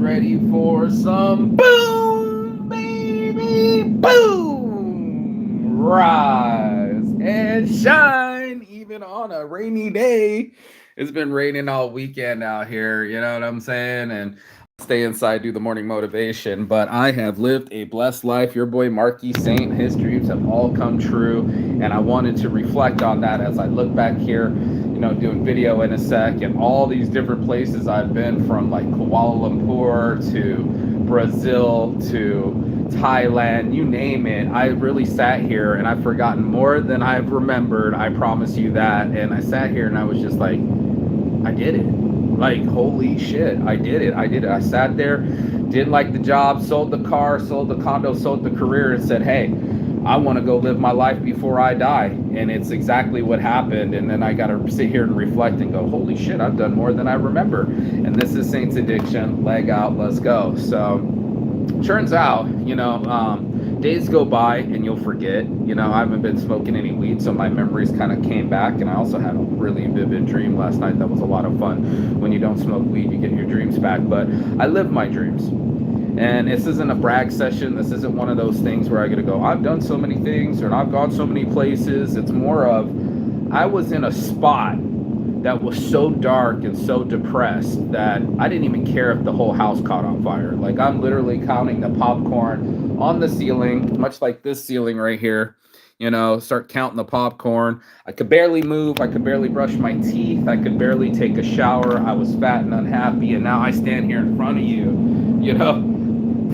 ready for some boom, baby, boom, rise and shine, even on a rainy day. It's been raining all weekend out here, you know what I'm saying? And stay inside, do the morning motivation. But I have lived a blessed life. Your boy Marky Saint, his dreams have all come true. And I wanted to reflect on that as I look back here, doing video in a sec, and all these different places I've been, from like Kuala Lumpur to Brazil to Thailand, you name it. I really sat here and I've forgotten more than I've remembered. I promise you that. And I sat here and I was just like, I did it. Like, holy shit, I did it. I sat there, didn't like the job, sold the car, sold the condo, sold the career, and said, hey, I want to go live my life before I die. And it's exactly what happened. And then I got to sit here and reflect and go, holy shit, I've done more than I remember. And this is Saints Addiction. Leg out, let's go. So turns out, days go by and you'll forget. I haven't been smoking any weed, so my memories kind of came back. And I also had a really vivid dream last night that was a lot of fun. When you don't smoke weed, you get your dreams back. But I live my dreams. And this isn't a brag session. This isn't one of those things where I get to go, I've done so many things, or I've gone so many places. It's more of, I was in a spot that was so dark and so depressed that I didn't even care if the whole house caught on fire. Like, I'm literally counting the popcorn on the ceiling, much like this ceiling right here. Start counting the popcorn. I could barely move. I could barely brush my teeth. I could barely take a shower. I was fat and unhappy. And now I stand here in front of you,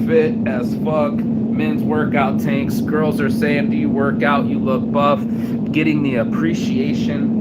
fit as fuck, men's workout tanks. Girls are saying, do you work out? You look buff. Getting the appreciation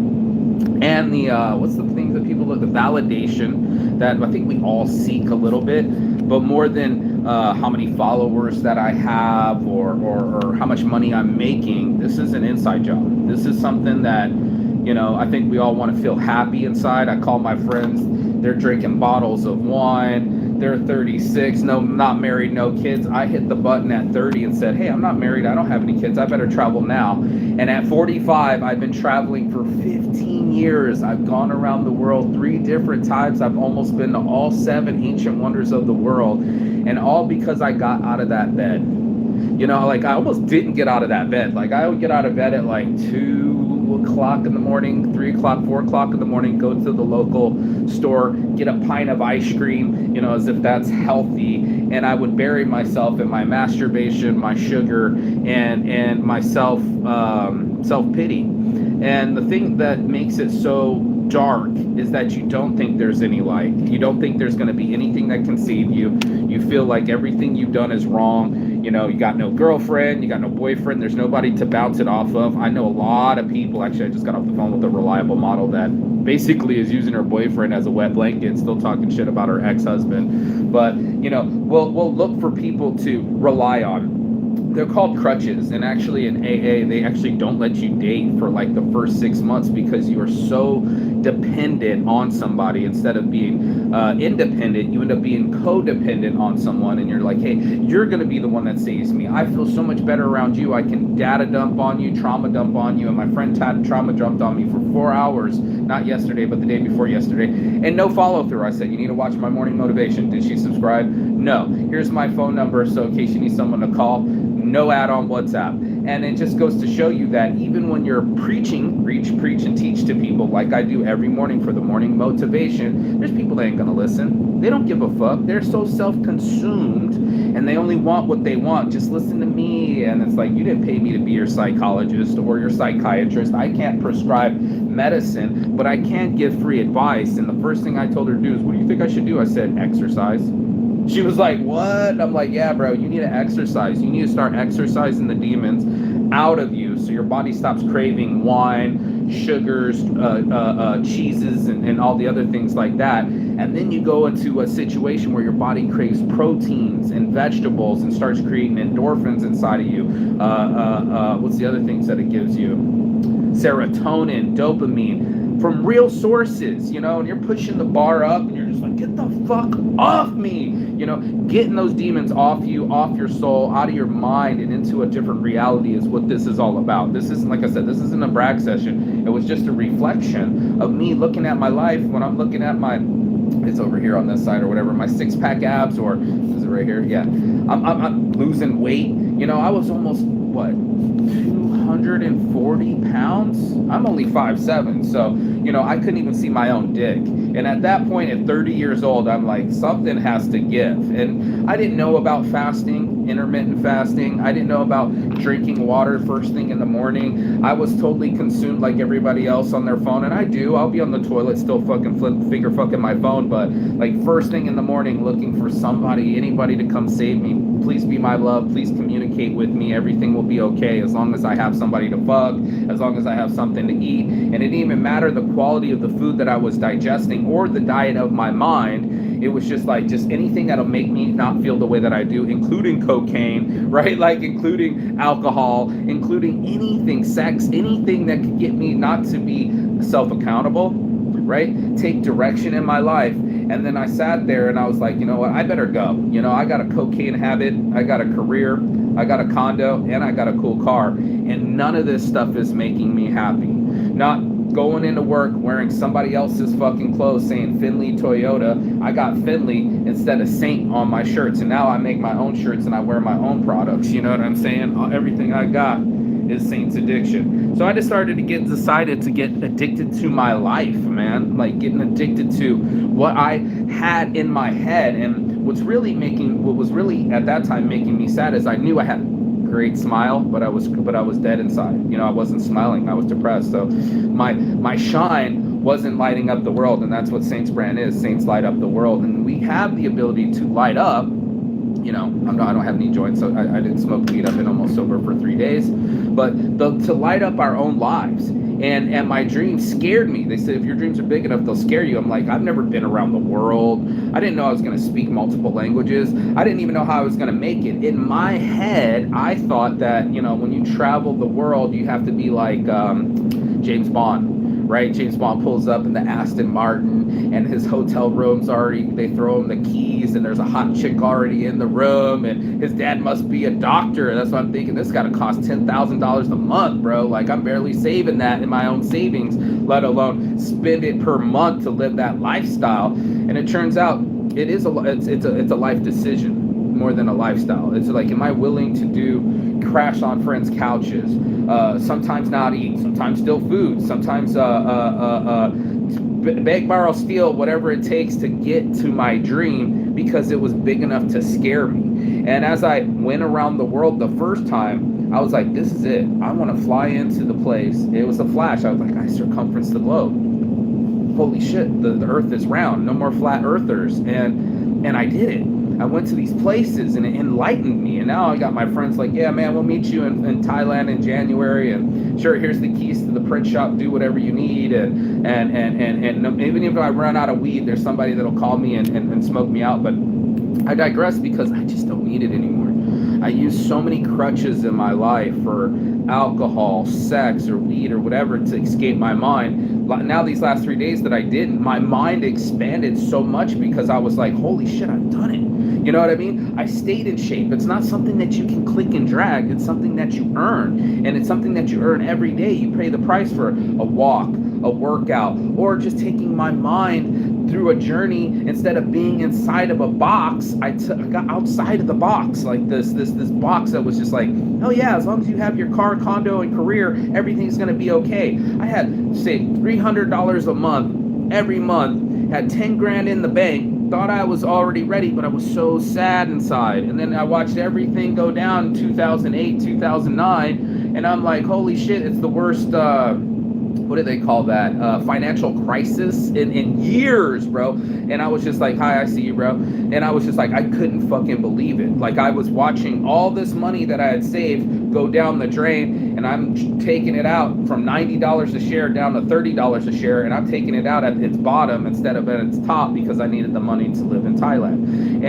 and the what's the things that people look, the validation that I think we all seek a little bit, but more than how many followers that I have, or how much money I'm making. This is an inside job. This is something that I think we all want to feel happy inside. I call my friends, they're drinking bottles of wine. They're 36, no, not married, no kids. I hit the button at 30 and said, hey, I'm not married. I don't have any kids. I better travel now. And at 45, I've been traveling for 15 years. I've gone around the world 3 different times. I've almost been to all 7 ancient wonders of the world. And all because I got out of that bed. I almost didn't get out of that bed. Like, I would get out of bed at like 2 o'clock in the morning, 3 o'clock, 4 o'clock in the morning, go to the local store, get a pint of ice cream, as if that's healthy. And I would bury myself in my masturbation, my sugar, and my self-pity. And the thing that makes it so dark is that you don't think there's any light. You don't think there's going to be anything that can save you. You feel like everything you've done is wrong. You got no girlfriend, you got no boyfriend, there's nobody to bounce it off of. I know a lot of people, actually I just got off the phone with a reliable model that basically is using her boyfriend as a wet blanket, still talking shit about her ex-husband. But, we'll look for people to rely on. They're called crutches, and actually in AA, they actually don't let you date for like the first 6 months because you are so dependent on somebody. Instead of being independent, you end up being codependent on someone, and you're like, hey, you're going to be the one that saves me. I feel so much better around you. I can data dump on you, trauma dump on you, and my friend trauma dumped on me for 4 hours, not yesterday, but the day before yesterday, and no follow-through. I said, you need to watch my morning motivation. Did she subscribe? No. Here's my phone number, so in case you need someone to call, no ad on WhatsApp. And it just goes to show you that even when you're preaching, preach, and teach to people like I do every morning for the morning motivation, there's people that ain't gonna listen. They don't give a fuck. They're so self-consumed and they only want what they want. Just listen to me. And it's like, you didn't pay me to be your psychologist or your psychiatrist. I can't prescribe medicine, but I can give free advice. And the first thing I told her to do is, what do you think I should do? I said, exercise. She was like, what? I'm like, yeah, bro, you need to exercise. You need to start exercising the demons out of you so your body stops craving wine, sugars, cheeses, and all the other things like that. And then you go into a situation where your body craves proteins and vegetables and starts creating endorphins inside of you. What's the other things that it gives you? Serotonin, dopamine, from real sources, and you're pushing the bar up and you're just like, get the fuck off me, getting those demons off you, off your soul, out of your mind and into a different reality is what this is all about. This isn't, like I said, this isn't a brag session. It was just a reflection of me looking at my life when I'm looking at my it's over here on this side or whatever, my six-pack abs, or is it right here? Yeah. I'm losing weight. I was almost, what, 240 pounds? I'm only 5'7", so, I couldn't even see my own dick. And at that point, at 30 years old, I'm like, something has to give. And I didn't know about fasting, intermittent fasting. I didn't know about drinking water first thing in the morning. I was totally consumed like everybody else on their phone. And I'll be on the toilet still fucking finger fucking my phone. But like first thing in the morning, looking for anybody to come save me. Please be my love. Please communicate with me. Everything will be okay as long as I have somebody to fuck, as long as I have something to eat. And it didn't even matter the quality of the food that I was digesting or the diet of my mind. It was just anything that'll make me not feel the way that I do, including cocaine, right? Like including alcohol, including anything, sex, anything that could get me not to be self-accountable, right? Take direction in my life. And then I sat there and I was like, you know what? I better go. I got a cocaine habit. I got a career. I got a condo, and I got a cool car. And none of this stuff is making me happy. Not going into work wearing somebody else's fucking clothes saying Finley Toyota. I got Finley instead of Saint on my shirts. And now I make my own shirts and I wear my own products. You know what I'm saying? Everything I got is Saint's addiction. So I just decided to get addicted to my life, man. Like getting addicted to what I had in my head. And what was really at that time making me sad is I knew I had a great smile, but I was dead inside. I wasn't smiling. I was depressed. So my shine wasn't lighting up the world, and that's what Saint's brand is. Saints light up the world, and we have the ability to light up. I don't have any joints, so I didn't smoke weed. I've been almost sober for 3 days. But to light up our own lives. And my dreams scared me. They said, if your dreams are big enough, they'll scare you. I'm like, I've never been around the world. I didn't know I was going to speak multiple languages. I didn't even know how I was going to make it. In my head, I thought that, when you travel the world, you have to be like James Bond. Right? James Bond pulls up in the Aston Martin, and his hotel room's they throw him the keys, and there's a hot chick already in the room, and his dad must be a doctor. That's what I'm thinking. This got to cost $10,000 a month, bro. Like, I'm barely saving that in my own savings, let alone spend it per month to live that lifestyle. And it turns out it's a life decision more than a lifestyle. It's like, am I willing to crash on friends' couches, sometimes not eat, sometimes steal food, sometimes beg, borrow, steal, whatever it takes to get to my dream because it was big enough to scare me. And as I went around the world the first time, I was like, this is it. I want to fly into the place. It was a flash. I was like, I circumference the globe. Holy shit, the earth is round. No more flat earthers. And I did it. I went to these places and it enlightened me. And now I got my friends like, yeah, man, we'll meet you in Thailand in January. And sure, here's the keys to the print shop. Do whatever you need. And even if I run out of weed, there's somebody that'll call me and smoke me out. But I digress because I just don't need it anymore. I use so many crutches in my life for alcohol, sex, or weed, or whatever to escape my mind. Now these last 3 days that I didn't, my mind expanded so much because I was like, holy shit, I've done it. You know what I mean? I stayed in shape. It's not something that you can click and drag. It's something that you earn. And it's something that you earn every day. You pay the price for a walk, a workout, or just taking my mind through a journey. Instead of being inside of a box, I got outside of the box, like this box that was just like, oh yeah, as long as you have your car, condo, and career, everything's gonna be okay. I had, say, $300 a month every month, had 10 grand in the bank, thought I was already ready, but I was so sad inside. And then I watched everything go down in 2008, 2009, and I'm like, holy shit, it's the worst, what do they call that? Financial crisis in years, bro. And I was just like, hi, I see you, bro. And I was just like, I couldn't fucking believe it. Like, I was watching all this money that I had saved go down the drain, and I'm taking it out from $90 a share down to $30 a share, and I'm taking it out at its bottom instead of at its top because I needed the money to live in Thailand.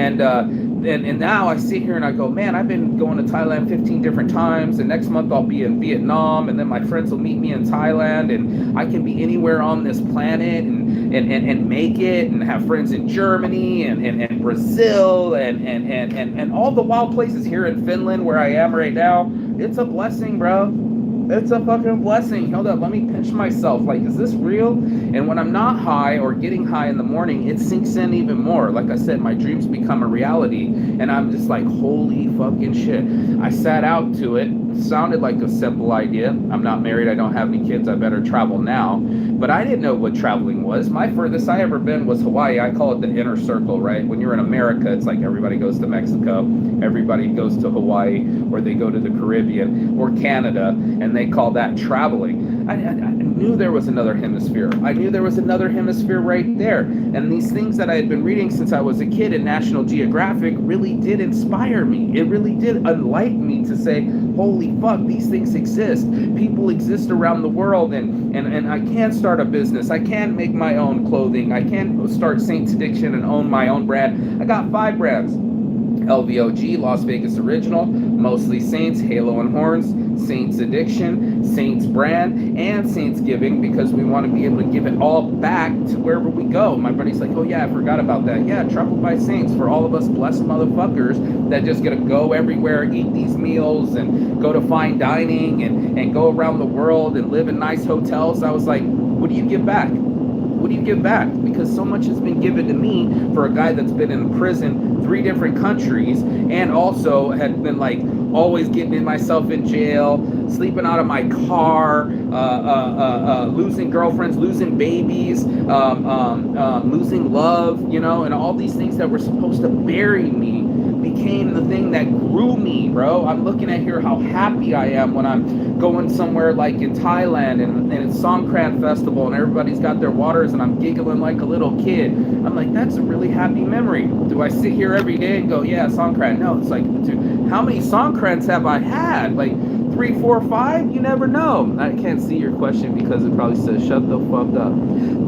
And now I sit here and I go, man, I've been going to Thailand 15 different times, and next month I'll be in Vietnam, and then my friends will meet me in Thailand, and I can be anywhere on this planet and make it, and have friends in Germany and Brazil and all the wild places here in Finland where I am right now. It's a blessing, bro. It's a fucking blessing. Hold up, let me pinch myself. Like, is this real? And when I'm not high or getting high in the morning, it sinks in even more. Like I said, my dreams become a reality. And I'm just like, holy fucking shit. I sat out to it. It sounded like a simple idea. I'm not married. I don't have any kids. I better travel now. But I didn't know what traveling was. My furthest I ever been was Hawaii. I call it the inner circle, right? When you're in America, it's like everybody goes to Mexico, everybody goes to Hawaii, or they go to the Caribbean or Canada, and they call that traveling. I knew there was another hemisphere. I knew there was another hemisphere right there. And these things that I had been reading since I was a kid in National Geographic really did inspire me. It really did enlighten me to say, holy fuck, these things exist. People exist around the world, and I can start a business. I can make my own clothing. I can start Saints Addiction and own my own brand. I got 5 brands. LVOG, Las Vegas Original, Mostly Saints, Halo and Horns, Saints Addiction, Saints Brand, and Saints Giving, because we want to be able to give it all back to wherever we go. My buddy's like, oh yeah, I forgot about that. Yeah, Troubled by Saints, for all of us blessed motherfuckers that just gonna go everywhere, eat these meals, and go to fine dining, and go around the world and live in nice hotels. I was like, what do you give back? What do you give back? Because so much has been given to me for a guy that's been in prison 3 different countries, and also had been like always getting myself in jail, sleeping out of my car, losing girlfriends, losing babies, losing love, you know, and all these things that were supposed to bury me became the thing that grew me, bro. I'm looking at here how happy I am when I'm going somewhere like in Thailand, and it's Songkran Festival, and everybody's got their waters, and I'm giggling like a little kid. I'm like, that's a really happy memory. Do I sit here every day and go, yeah, Songkran? No, it's like, dude, how many Songkrans have I had? Like 3, 4, 5? You never know. I can't see your question because it probably says shut the fuck up.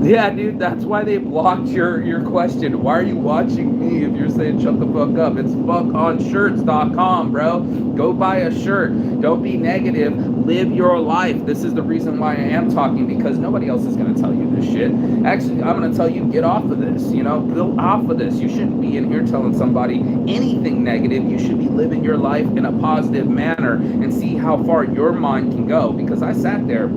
Yeah, dude, that's why they blocked your question. Why are you watching me if you're saying shut the fuck up? It's fuckonshirts.com, bro. Go buy a shirt. Don't be negative. Live your life. This is the reason why I am talking, because nobody else is going to tell you this shit. Actually, I'm going to tell you, get off of this, you know, go off of this. You shouldn't be in here telling somebody anything negative. You should be living your life in a positive manner and see how far your mind can go, because I sat there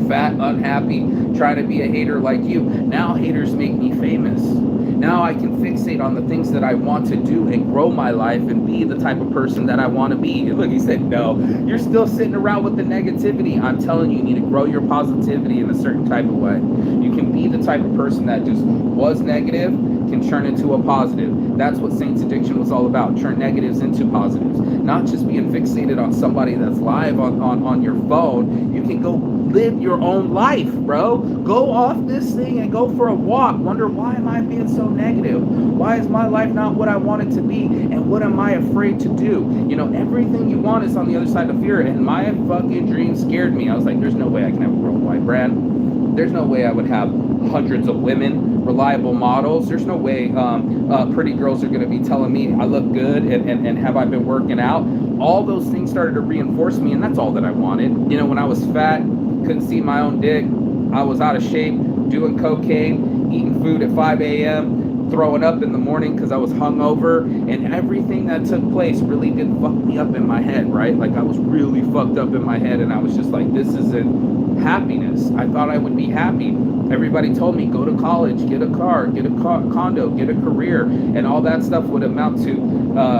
fat, unhappy, trying to be a hater like you. Now haters make me famous. Now I can fixate on the things that I want to do and grow my life and be the type of person that I want to be. Look, he said, no, you're still sitting around with the negativity. I'm telling you, you need to grow your positivity in a certain type of way. You can be the type of person that just was negative, can turn into a positive. That's what Saints Addiction was all about. Turn negatives into positives. Not just being fixated on somebody that's live on your phone. You can go live your own life, bro. Go off this thing and go for a walk. Wonder, why am I being so negative? Why is my life not what I want it to be? And what am I afraid to do? You know, everything you want is on the other side of fear. And my fucking dream scared me. I was like, there's no way I can have a worldwide brand. There's no way I would have hundreds of women, reliable models. There's no way pretty girls are going to be telling me I look good and have I been working out. All those things started to reinforce me, and that's all that I wanted. You know, when I was fat, couldn't see my own dick, I was out of shape, doing cocaine, eating food at 5 a.m., throwing up in the morning because I was hungover, and everything that took place really did fuck me up in my head, right? Like, I was really fucked up in my head, and I was just like, this isn't happiness. I thought I would be happy. Everybody told me, go to college, get a car, get a condo, get a career, and all that stuff would amount to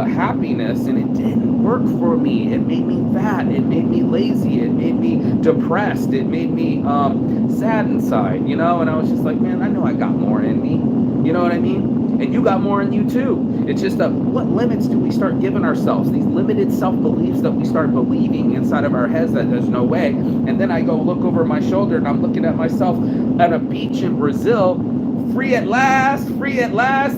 happiness, and it didn't work for me. It made me fat, it made me lazy, it made me depressed, it made me sad inside, you know, and I was just like, man, I know I got more in me, you know what I mean? And you got more in you too. It's just what limits do we start giving ourselves? These limited self-beliefs that we start believing inside of our heads that there's no way. And then I go look over my shoulder and I'm looking at myself at a beach in Brazil, free at last,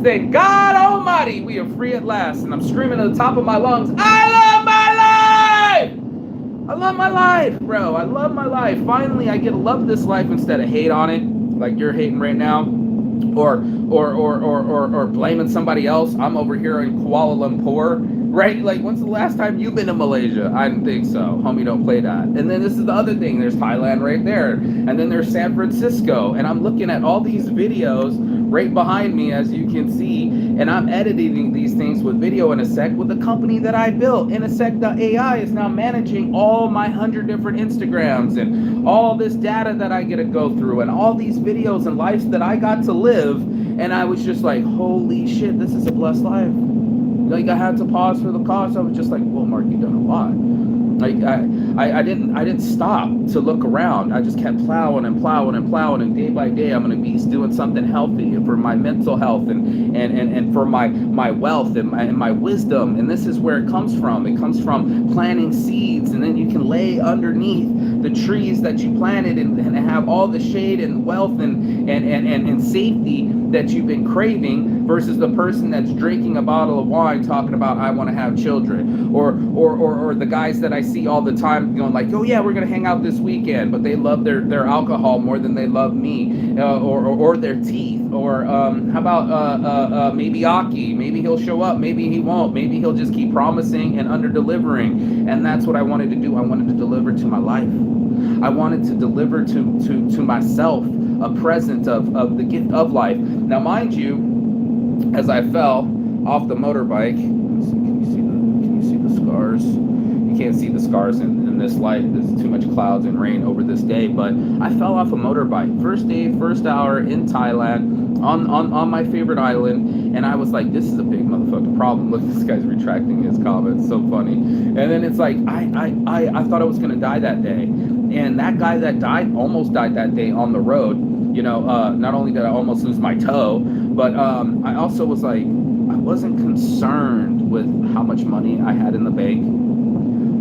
thank God Almighty, we are free at last. And I'm screaming at the top of my lungs, I love my life! I love my life, bro. I love my life. Finally, I get to love this life instead of hate on it, like you're hating right now. Or blaming somebody else. I'm over here in Kuala Lumpur, right? Like, when's the last time you've been to Malaysia? I don't think so. Homie, don't play that. And then this is the other thing. There's Thailand right there. And then there's San Francisco. And I'm looking at all these videos right behind me, as you can see, and I'm editing these things with video. Intersect with the company that I built. Intersect.ai is now managing all my 100 different Instagrams and all this data that I get to go through and all these videos and lives that I got to live. And I was just like, holy shit, this is a blessed life. Like, I had to pause for the cause. I was just like, well, Mark, you've done a lot. Like, I didn't stop to look around. I just kept plowing and plowing and plowing, and day by day I'm going to be doing something healthy for my mental health and for my wealth and my wisdom. And this is where it comes from. It comes from planting seeds, and then you can lay underneath the trees that you planted and have all the shade and wealth and safety that you've been craving, versus the person that's drinking a bottle of wine talking about, I want to have children, or the guys that I see all the time going like, oh yeah, we're gonna hang out this weekend, but they love their alcohol more than they love me, or their teeth, or how about maybe Aki, maybe he'll show up, maybe he won't, maybe he'll just keep promising and under delivering. And that's what I wanted to do. I wanted to deliver to my life. I wanted to deliver to myself a present of the gift of life. Now, mind you, as I fell off the motorbike, can you see the scars? You can't see the scars in this light. There's too much clouds and rain over this day, but I fell off a motorbike. First day, first hour in Thailand, on my favorite island, and I was like, this is a big motherfucking problem. Look, this guy's retracting his comments. So funny. And then it's like, I thought I was gonna die that day. And that guy that died almost died that day on the road. You know, not only did I almost lose my toe, but I also was like, I wasn't concerned with how much money I had in the bank.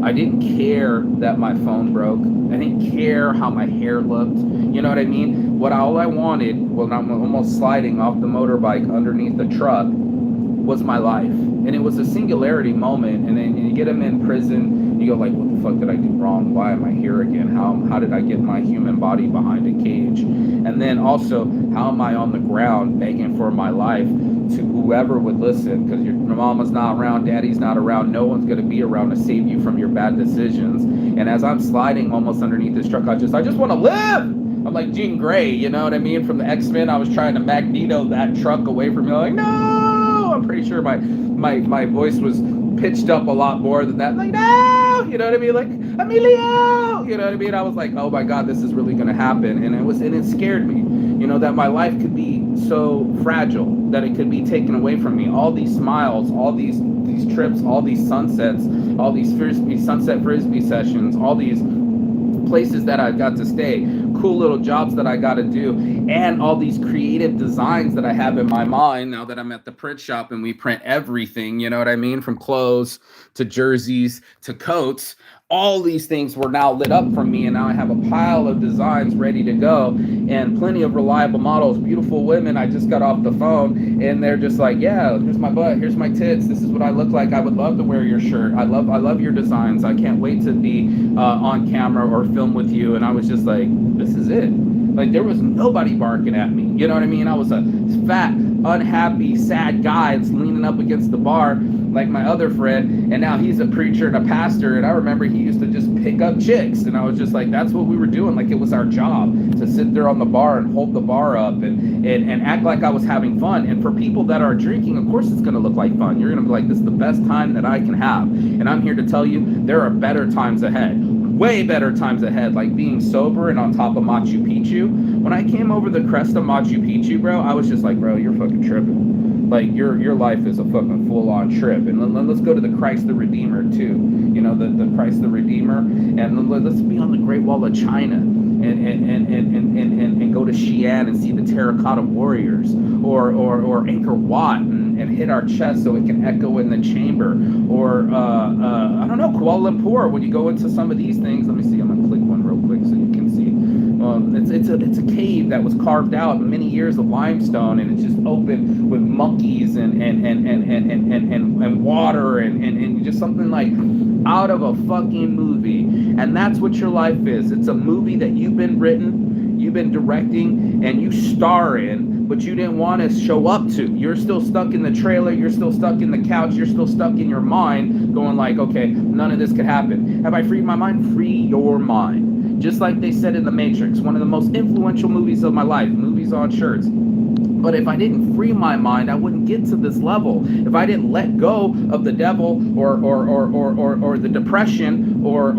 I didn't care that my phone broke. I didn't care how my hair looked. You know what I mean? All I wanted, when I'm almost sliding off the motorbike underneath the truck, was my life. And it was a singularity moment. And then you get them in prison, you go like, what the fuck did I do wrong? Why am I here again? How did I get my human body behind a cage? And then also, how am I on the ground begging for my life to whoever would listen? Because your mama's not around, daddy's not around, no one's going to be around to save you from your bad decisions. And as I'm sliding almost underneath this truck, I just want to live. I'm like Jean Grey, you know what I mean? From the X-Men, I was trying to Magneto that truck away from me. Like, no! I'm pretty sure my voice was pitched up a lot more than that. Like, no! You know what I mean? Like, Emilio! You know what I mean? I was like, oh my God, this is really going to happen. And it scared me, you know, that my life could be so fragile, that it could be taken away from me. All these smiles, all these trips, all these sunsets, all these sunset frisbee sessions, all these places that I got to stay, cool little jobs that I got to do, and all these creative designs that I have in my mind now that I'm at the print shop and we print everything, you know what I mean? From clothes to jerseys to coats. All these things were now lit up for me, and now I have a pile of designs ready to go, and plenty of reliable models, beautiful women. I just got off the phone, and they're just like, yeah, here's my butt, here's my tits, this is what I look like. I would love to wear your shirt. I love your designs. I can't wait to be on camera or film with you. And I was just like, this is it. Like, there was nobody barking at me. You know what I mean? I was a fat, unhappy, sad guy that's leaning up against the bar like my other friend, and now he's a preacher and a pastor, and I remember he used to just pick up chicks, and I was just like, that's what we were doing. Like, it was our job to sit there on the bar and hold the bar up and act like I was having fun. And for people that are drinking, of course it's going to look like fun. You're going to be like, this is the best time that I can have. And I'm here to tell you, there are better times ahead. Way better times ahead, like being sober and on top of Machu Picchu. When I came over the crest of Machu Picchu, bro, I was just like, bro, you're fucking tripping. Like, your life is a fucking full-on trip. And let's go to the Christ the Redeemer, too. You know, the Christ the Redeemer. And let's be on the Great Wall of China and go to Xi'an and see the terracotta warriors. Or Angkor Wat and hit our chest so it can echo in the chamber. Or, I don't know, Kuala Lumpur, when you go into some of these things. Let me see, I'm going to click one real quick so you can see. It's a cave that was carved out in many years of limestone, and it's just open with monkeys and water and just something like out of a fucking movie. And that's what your life is. It's a movie that you've been directing, and you star in, but you didn't want to show up to. You're still stuck in the trailer, you're still stuck in the couch, you're still stuck in your mind going like, okay, none of this could happen. Have I freed my mind? Free your mind. Just like they said in The Matrix, one of the most influential movies of my life, movies on shirts. But if I didn't free my mind, I wouldn't get to this level. If I didn't let go of the devil or the depression or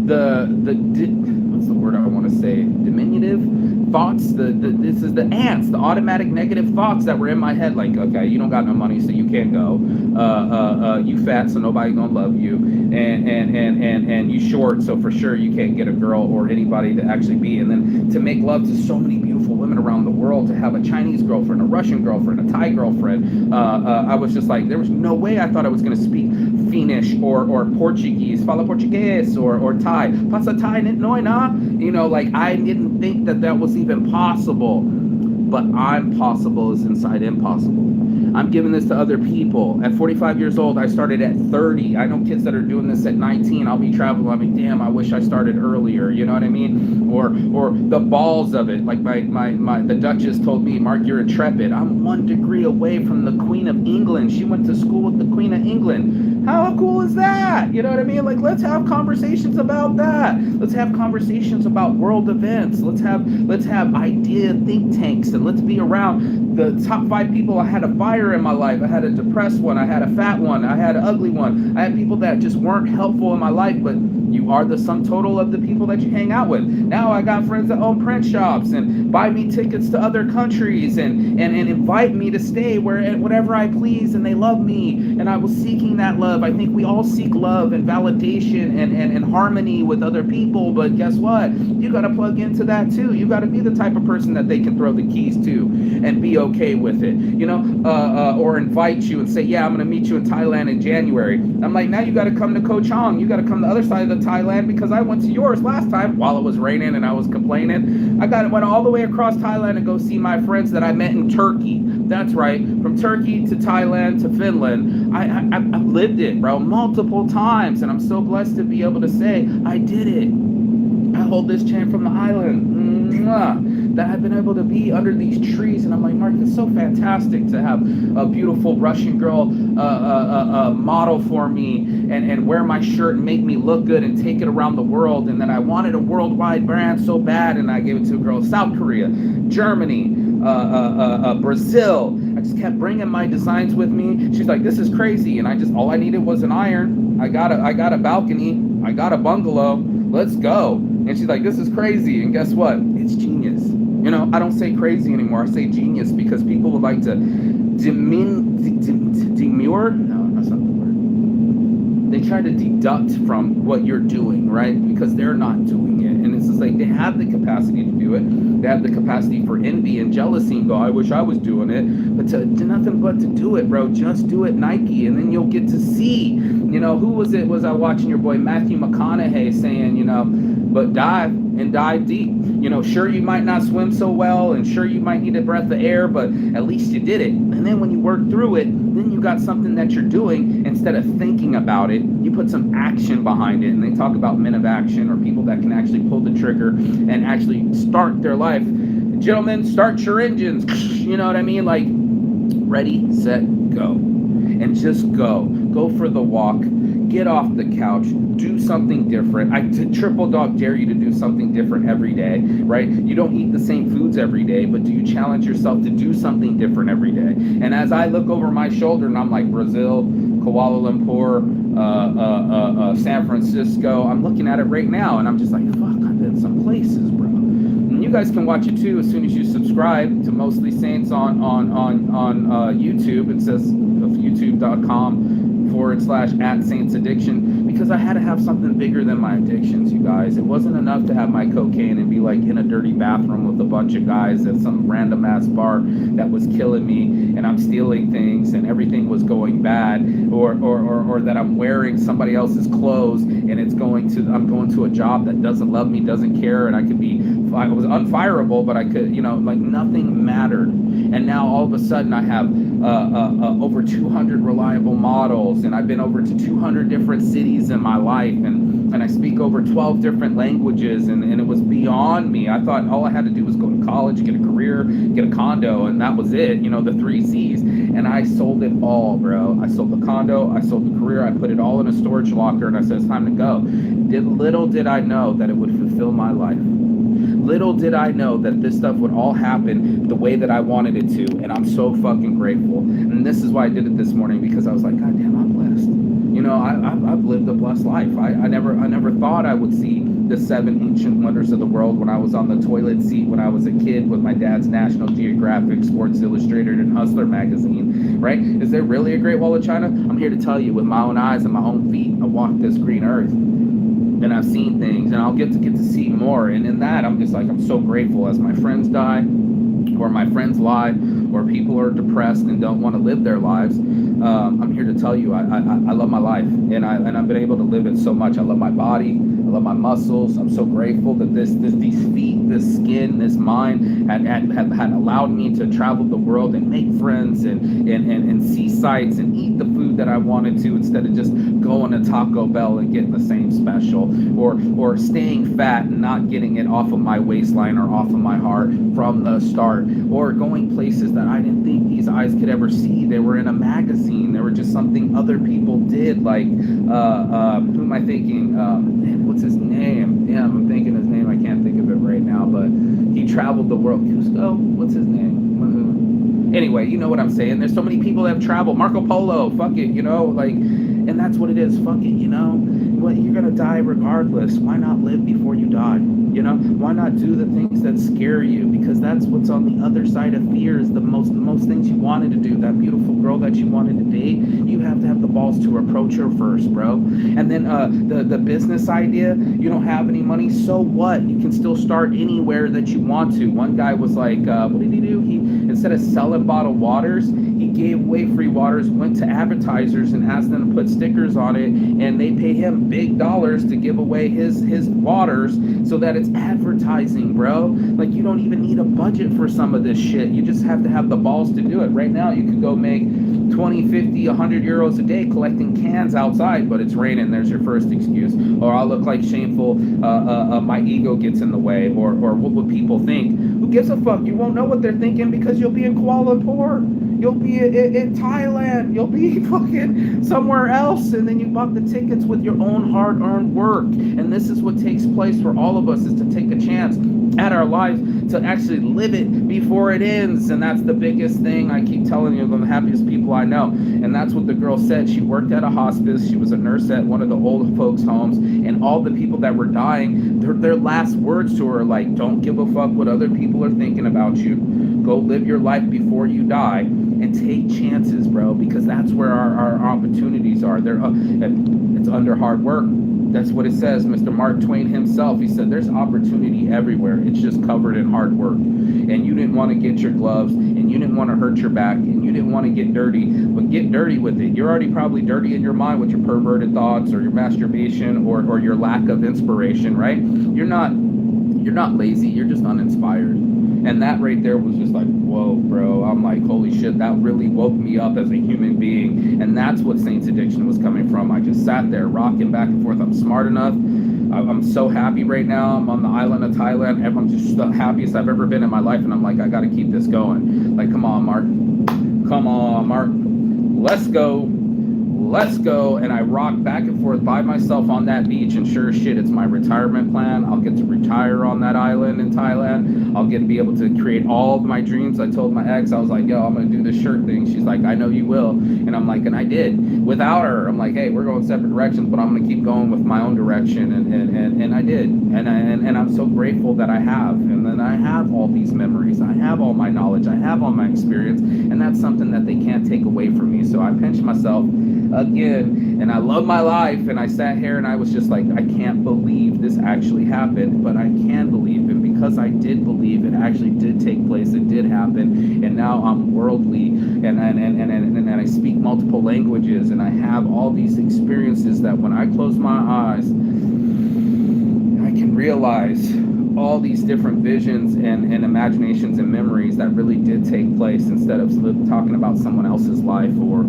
the what's the word I want to say? Diminutive thoughts. This is the ants, the automatic negative thoughts that were in my head. Like, okay, you don't got no money, so you can't go. You fat, so nobody gonna love you. And you short, so for sure you can't get a girl or anybody to actually be. And then to make love to so many beautiful women around the world, to have a Chinese girlfriend, a Russian girlfriend, a Thai girlfriend. I was just like, there was no way I thought I was gonna speak Finnish or Portuguese, fala Portuguese or Thai. Pasa Thai noi na. You know, like I didn't think that was even possible. But I'm possible is inside impossible. I'm giving this to other people. At 45 years old, I started at 30. I know kids that are doing this at 19. I'll be traveling. I'll be, damn, I wish I started earlier. You know what I mean? Or the balls of it. Like the Duchess told me, Mark, you're intrepid. I'm 1 degree away from the Queen of England. She went to school with the Queen of England. How cool is that? You know what I mean? Like, let's have conversations about that. Let's have conversations about world events. Let's have idea think tanks, and let's be around the top 5 people. I had a fire in my life. I had a depressed one. I had a fat one. I had an ugly one. I had people that just weren't helpful in my life, but you are the sum total of the people that you hang out with. Now I got friends that own print shops and buy me tickets to other countries and invite me to stay whatever I please, and they love me, and I was seeking that love. I think we all seek love and validation and harmony with other people, but guess what? You got to plug into that too. You got to be the type of person that they can throw the keys to and be okay with it, you know, or invite you and say, yeah, I'm going to meet you in Thailand in January. I'm like, now you got to come to Koh Chang. You got to come to the other side of Thailand, because I went to yours last time while it was raining and I was complaining. Went all the way across Thailand to go see my friends that I met in Turkey. That's right, from Turkey to Thailand to Finland. I've lived it, bro, multiple times, and I'm so blessed to be able to say I did it. I hold this chant from the island. That I've been able to be under these trees, and I'm like, Mark, it's so fantastic to have a beautiful Russian girl model for me and wear my shirt and make me look good and take it around the world. And then I wanted a worldwide brand so bad, and I gave it to a girl. South Korea, Germany, Brazil. I just kept bringing my designs with me. She's like, this is crazy. And all I needed was an iron. I got a balcony. I got a bungalow. Let's go. And she's like, this is crazy. And guess what? It's genius. You know, I don't say crazy anymore. I say genius, because people would like to demur. No, that's not the word. They try to deduct from what you're doing, right? Because they're not doing it. And it's just like, they have the capacity to do it. They have the capacity for envy and jealousy and go, I wish I was doing it. But to nothing but to do it, bro. Just do it, Nike. And then you'll get to see, you know, who was it? Was I watching your boy Matthew McConaughey saying, you know, but dive and dive deep. You know, sure, you might not swim so well, and sure, you might need a breath of air, but at least you did it. And then when you work through it, then you got something that you're doing. Instead of thinking about it, you put some action behind it. And they talk about men of action, or people that can actually pull the trigger and actually start their life. Gentlemen, start your engines. You know what I mean? Like, ready, set, go. And just go. Go for the walk. Get off the couch. Do something different. I triple dog dare you to do something different every day, right? You don't eat the same foods every day, but do you challenge yourself to do something different every day? And as I look over my shoulder and I'm like, Brazil, Kuala Lumpur, San Francisco, I'm looking at it right now and I'm just like, fuck, I've been some places, bro. And you guys can watch it too as soon as you subscribe to Mostly Saints on YouTube. It says youtube.com/@SaintsAddiction, because I had to have something bigger than my addictions, you guys. It wasn't enough to have my cocaine and be like in a dirty bathroom with a bunch of guys at some random ass bar that was killing me, and I'm stealing things and everything was going bad, or that I'm wearing somebody else's clothes and I'm going to a job that doesn't love me, doesn't care, and I was unfireable, but I could, you know, like nothing mattered. And now all of a sudden I have over 200 reliable models, and I've been over to 200 different cities in my life, and I speak over 12 different languages, and it was beyond me. I thought all I had to do was go to college, get a career, get a condo, and that was it, you know, the 3 C's. And I sold it all, bro. I sold the condo, I sold the career, I put it all in a storage locker, and I said, it's time to go. Little did I know that it would fulfill my life. little did I know that this stuff would all happen the way that I wanted it to, and I'm so fucking grateful. And this is why I did it this morning, because I was like, God damn, I'm blessed. You know, I've lived a blessed life. I never thought I would see the 7 ancient wonders of the world when I was on the toilet seat when I was a kid with my dad's National Geographic, Sports Illustrated, and Hustler magazine, right? Is there really a Great Wall of China? I'm here to tell you, with my own eyes and my own feet, I walked this green earth. And I've seen things, and I'll get to see more. And in that, I'm just like, I'm so grateful. As my friends die, or my friends lie, or people are depressed and don't want to live their lives, I'm here to tell you, I love my life, and I've been able to live it so much. I love my body, I love my muscles. I'm so grateful that these feet, this skin, this mind had allowed me to travel the world and make friends and see sights and eat the food that I wanted to, instead of just going to Taco Bell and getting the same special, or staying fat and not getting it off of my waistline or off of my heart from the start, or going places that I didn't think these eyes could ever see. They were in a magazine. They were just something other people did. Like, who am I thinking? Man, what's his name? Yeah, I'm thinking his name. I can't think of it right now, but he traveled the world. Cusco? What's his name? Anyway, you know what I'm saying. There's so many people that have traveled. Marco Polo, fuck it, you know, like, and that's what it is. Fuck it, you know. Well, you're gonna die regardless. Why not live before you die? You know, why not do the things that scare you? Because that's what's on the other side of fear, is the most things you wanted to do. That beautiful girl that you wanted to date, you have to have the balls to approach her first, bro. And then the business idea, you don't have any money, so what? You can still start anywhere that you want to. One guy was like, what did he do? He, instead of selling bottled waters, he gave away free waters, went to advertisers and asked them to put stickers on it, and they pay him big dollars to give away his waters, so that it's advertising, bro. Like, you don't even need a budget for some of this shit. You just have to have the balls to do it. Right now, you could go make 20, 50, 100 euros a day collecting cans outside, but it's raining. There's your first excuse. Or I'll look like shameful, my ego gets in the way, or what would people think? Who gives a fuck? You won't know what they're thinking, because you'll be in Kuala Lumpur. You'll be in Thailand. You'll be fucking somewhere else, and then you bought the tickets with your own hard-earned work. And this is what takes place for all of us, is to take a chance at our lives to actually live it before it ends. And that's the biggest thing. I keep telling you, I'm the happiest people I know. And that's what the girl said. She worked at a hospice. She was a nurse at one of the old folks' homes, and all the people that were dying, their last words to her are like, don't give a fuck what other people are thinking about you. Go live your life before you die, and take chances, bro, because that's where our opportunities are. It's under hard work. That's what it says. Mr. Mark Twain himself, he said, there's opportunity everywhere. It's just covered in hard work. And you didn't want to get your gloves, and you didn't want to hurt your back, and you didn't want to get dirty, but get dirty with it. You're already probably dirty in your mind with your perverted thoughts, or your masturbation, or your lack of inspiration, right? You're not lazy. You're just uninspired. And that right there was just like, whoa, bro. I'm like, holy shit, that really woke me up as a human being. And that's what Saints Addiction was coming from. I just sat there rocking back and forth. I'm smart enough. I'm so happy right now. I'm on the island of Thailand. I'm just the happiest I've ever been in my life. And I'm like, I got to keep this going. Like, come on, Mark. Come on, Mark. Let's go. Let's go. And I rock back and forth by myself on that beach, and sure as shit, it's my retirement plan. I'll get to retire on that island in Thailand. I'll get to be able to create all of my dreams. I told my ex, I was like, yo, I'm going to do this shirt thing. She's like, I know you will. And I'm like, and I did. Without her, I'm like, hey, we're going separate directions, but I'm going to keep going with my own direction. And I did. And I'm so grateful that I have. And then I have all these memories. I have all my knowledge. I have all my experience. And that's something that they can't take away from me. So I pinch myself again, and I love my life. And I sat here and I was just like, I can't believe this actually happened, but I can believe. And because I did believe, it actually did take place, it did happen. And now I'm worldly, and I speak multiple languages, and I have all these experiences that when I close my eyes, I can realize all these different visions and imaginations and memories that really did take place, instead of talking about someone else's life, or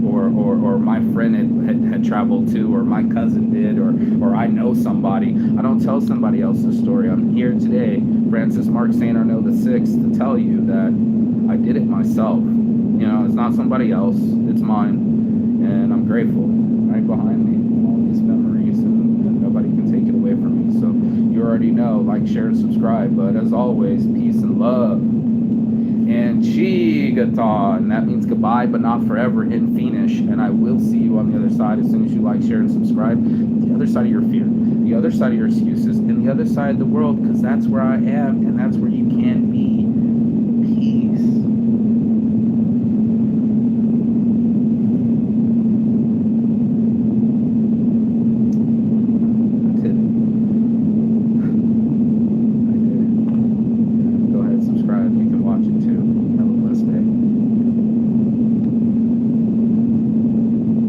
my friend had traveled to, or my cousin did, or I know somebody. I don't tell somebody else's story. I'm here today, Francis Mark St. Arnaud VI, to tell you that I did it myself. You know, it's not somebody else, it's mine. And I'm grateful. Right behind me, all these memories, and nobody can take it away from me. So you already already know. Like, share, and subscribe. But as always, peace and love. And Chigaton. That means goodbye, but not forever in Finnish. And I will see you on the other side as soon as you like, share, and subscribe. The other side of your fear, the other side of your excuses, and the other side of the world, because that's where I am, and that's where you can be.